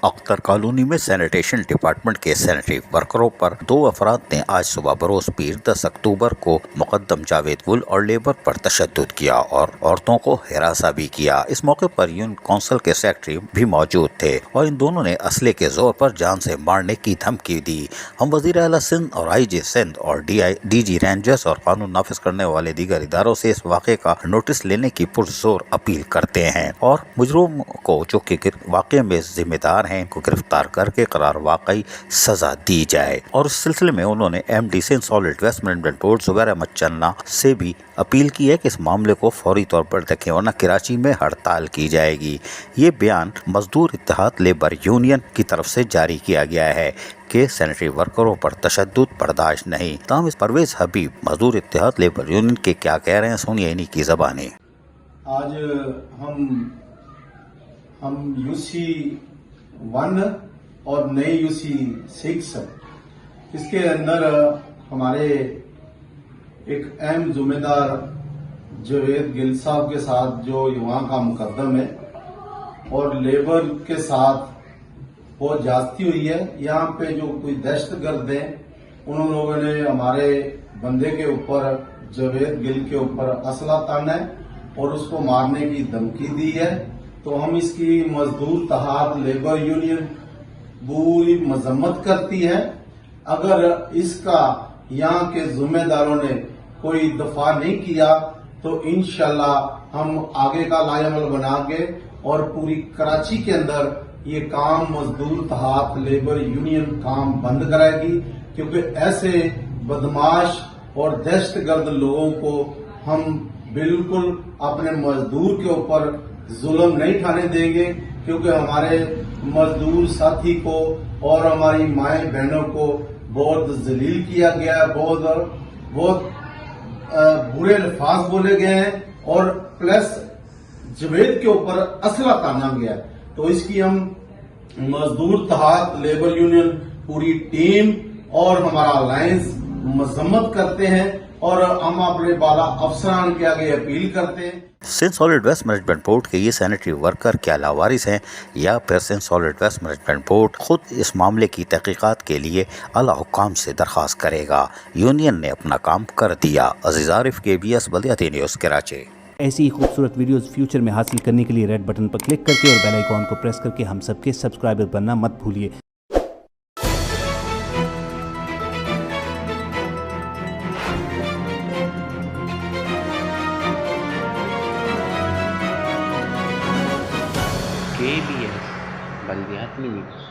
Akhtar colony میں sanitation department کے sanitary ورکروں پر 2 افراد نے آج صبح بروز پیر 10 اکتوبر کو مقدم جاوید گل اور لیبر پر تشدد کیا اور عورتوں کو ہراساں بھی کیا۔ اس موقع پر یونین کونسل کے سیکرٹری بھی موجود تھے اور ان دونوں نے اسلحے کے زور پر جان سے مارنے کی دھمکی دی۔ ہم وزیر اعلیٰ سندھ اور آئی جی سندھ اور ڈی جی رینجرز اور قانون نافذ کرنے والے دیگر اداروں سے اس واقعے کا نوٹس لینے کی پرزور اپیل کرتے ہیں اور مجرم کو جو کہ واقعے میں ذمہ دار ہیں کو گرفتار کر کے قرار واقعی سزا دی جائے۔ اور اس سلسلے میں انہوں نے M D Sindh solid waste management board زبیر احمد چننا سے بھی اپیل کی ہے کہ اس معاملے کو فوری طور پر دیکھیں ورنہ کراچی میں ہڑتال کی جائے گی۔ یہ بیان مزدور اتحاد لیبر یونین کی طرف سے جاری کیا گیا ہے کہ سینیٹری ورکروں پر تشدد برداشت نہیں۔ تاہم اس پرویز حبیب مزدور اتحاد لیبر یونین کے کیا کہہ رہے ہیں، سنیے انہی کی زبانی۔ آج ہم یو سی 1 اور نئی یو سی 6 اس کے اندر ہمارے ایک اہم ذمہ دار جاوید گل صاحب کے ساتھ جو وہاں کا مقدم ہے اور لیبر کے ساتھ بہت زیادتی ہوئی ہے۔ یہاں پہ جو کوئی دہشت گرد ہیں انہوں لوگوں نے ہمارے بندے کے اوپر جاوید گل کے اوپر اسلحہ تانا ہے اور اس کو مارنے کی دھمکی دی ہے۔ تو ہم اس کی مزدور اتحاد لیبر یونین پوری مذمت کرتی ہے۔ اگر اس کا یہاں کے ذمہ داروں نے کوئی دفاع نہیں کیا تو انشاءاللہ ہم آگے کا لائحہ عمل بنا کے اور پوری کراچی کے اندر یہ کام مزدور اتحاد لیبر یونین کام بند کرائے گی، کیونکہ ایسے بدماش اور دہشت گرد لوگوں کو ہم بالکل اپنے مزدور کے اوپر ظلم نہیں ٹھانے دیں گے، کیونکہ ہمارے مزدور ساتھی کو اور ہماری مائیں بہنوں کو بہت ذلیل کیا گیا ہے، بہت برے الفاظ بولے گئے ہیں اور پلس جاوید کے اوپر اسلحہ تانا گیا ہے۔ تو اس کی ہم مزدور اتحاد لیبر یونین پوری ٹیم اور ہمارا الائنس مذمت کرتے ہیں اور ہم اپنے بالا افسران کے آگے اپیل کرتے ہیں۔ Sindh solid waste management board کے یہ سینیٹری ورکر کیا لاوارث ہیں یا پھر Sindh solid waste management board خود اس معاملے کی تحقیقات کے لیے اعلیٰ حکام سے درخواست کرے گا؟ یونین نے اپنا کام کر دیا۔ عزیز عارف، KBS بلدیاتی نیوز، کراچی۔ ایسی ہی خوبصورت ویڈیوز فیوچر میں حاصل کرنے کے لیے ریڈ بٹن پر کلک کر کے اور بیل آئیکن کو پریس کر کے ہم سب کے سبسکرائبر بننا مت بھولیے۔ KBS بلدیاتی نیوز۔